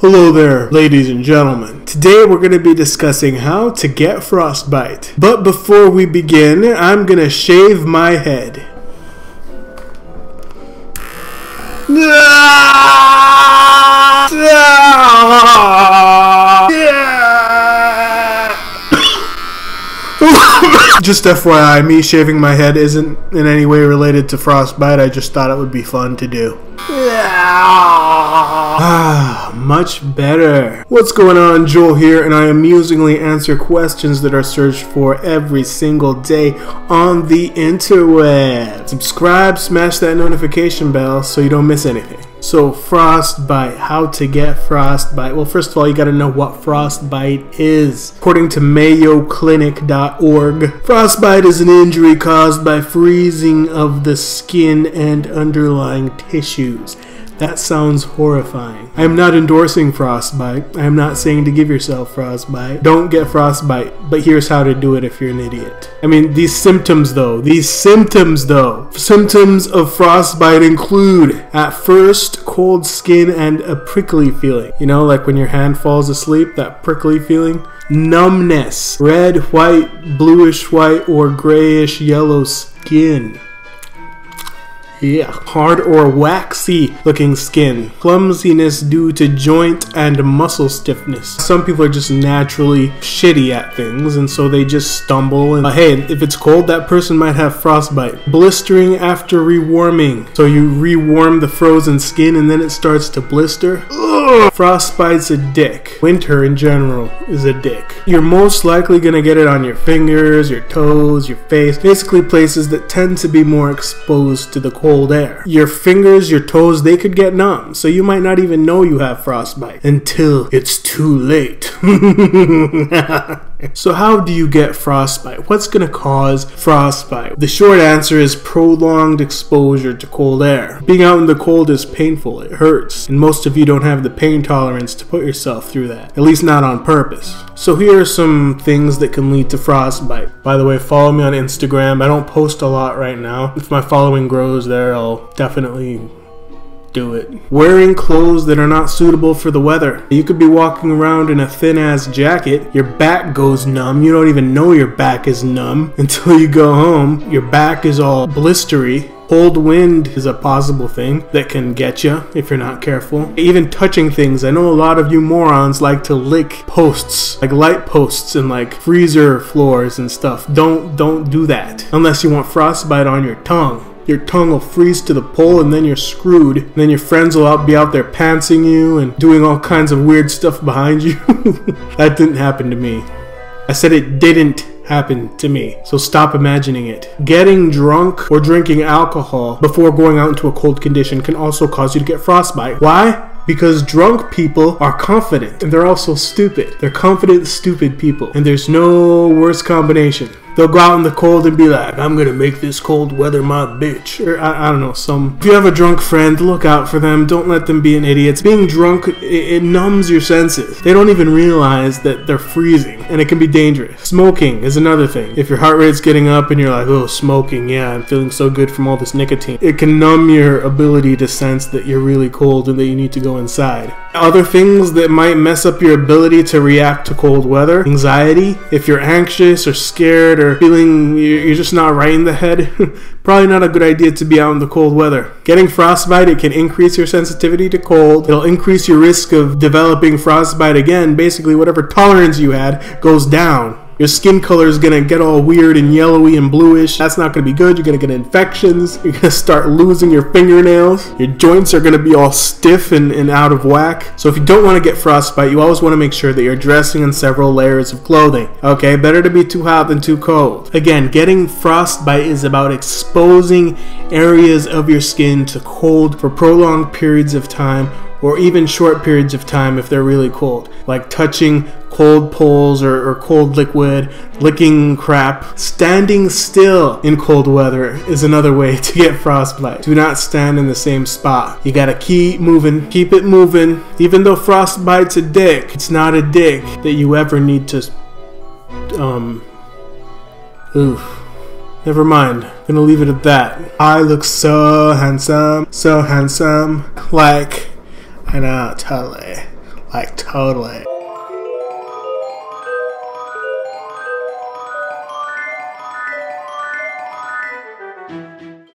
Hello there, ladies and gentlemen. Today we're going to be discussing how to get frostbite. But before we begin, I'm going to shave my head. Just FYI, me shaving my head isn't in any way related to frostbite. I just thought it would be fun to do. Much better. What's going on? Joel here, and I amusingly answer questions that are searched for every single day on the interweb. Subscribe, smash that notification bell so you don't miss anything. So frostbite, how to get frostbite. Well, first of all, you gotta know what frostbite is. According to mayoclinic.org, frostbite is an injury caused by freezing of the skin and underlying tissues. That sounds horrifying. I am not endorsing frostbite. I am not saying to give yourself frostbite. Don't get frostbite, but here's how to do it if you're an idiot. I mean, these symptoms symptoms of frostbite include, at first, cold skin and a prickly feeling. You know, like when your hand falls asleep, that prickly feeling. Numbness, red, white, bluish white, or grayish yellow skin. Yeah, hard or waxy looking skin. Clumsiness due to joint and muscle stiffness. Some people are just naturally shitty at things, and so they just stumble. And hey, if it's cold, that person might have frostbite. Blistering after rewarming. So you rewarm the frozen skin and then it starts to blister. Ugh. Frostbite's a dick. Winter in general is a dick. You're most likely gonna get it on your fingers, your toes, your face. Basically places that tend to be more exposed to the cold air. Your fingers, your toes, they could get numb, so you might not even know you have frostbite until it's too late. So how do you get frostbite? What's gonna cause frostbite? The short answer is prolonged exposure to cold air. Being out in the cold is painful, it hurts, and most of you don't have the pain tolerance to put yourself through that, at least not on purpose. So here are some things that can lead to frostbite. By the way, follow me on Instagram. I don't post a lot right now. If my following grows there, I'll definitely do it. Wearing clothes that are not suitable for the weather. You could be walking around in a thin ass jacket, your back goes numb, you don't even know your back is numb until you go home, your back is all blistery. Cold wind is a possible thing that can get you if you're not careful. Even touching things. I know a lot of you morons like to lick posts, like light posts and like freezer floors and stuff. Don't do that unless you want frostbite on your tongue. Your tongue will freeze to the pole and then you're screwed. And then your friends will be out there pantsing you and doing all kinds of weird stuff behind you. That didn't happen to me. I said it didn't happen to me, so stop imagining it. Getting drunk or drinking alcohol before going out into a cold condition can also cause you to get frostbite. Why? Because drunk people are confident and they're also stupid. They're confident, stupid people, and there's no worse combination. They'll go out in the cold and be like, I'm gonna make this cold weather my bitch. Or I don't know, if you have a drunk friend, look out for them. Don't let them be an idiot. Being drunk, it numbs your senses. They don't even realize that they're freezing, and it can be dangerous. Smoking is another thing. If your heart rate's getting up and you're like, oh, smoking, yeah, I'm feeling so good from all this nicotine. It can numb your ability to sense that you're really cold and that you need to go inside. Other things that might mess up your ability to react to cold weather. Anxiety. If you're anxious or scared or feeling you're just not right in the head, probably not a good idea to be out in the cold weather. Getting frostbite, it can increase your sensitivity to cold. It'll increase your risk of developing frostbite again. Basically, whatever tolerance you had goes down. Your skin color is gonna get all weird and yellowy and bluish. That's not gonna be good. You're gonna get infections. You're gonna start losing your fingernails. Your joints are gonna be all stiff and out of whack. So if you don't wanna get frostbite, you always wanna make sure that you're dressing in several layers of clothing. Okay, better to be too hot than too cold. Again, getting frostbite is about exposing areas of your skin to cold for prolonged periods of time, or even short periods of time if they're really cold, like touching cold poles or cold liquid, licking crap. Standing still in cold weather is another way to get frostbite. Do not stand in the same spot. You gotta keep moving, keep it moving. Even though frostbite's a dick, it's not a dick that you ever need to, never mind. I'm gonna leave it at that. I look so handsome, like, I know, totally. Like, totally.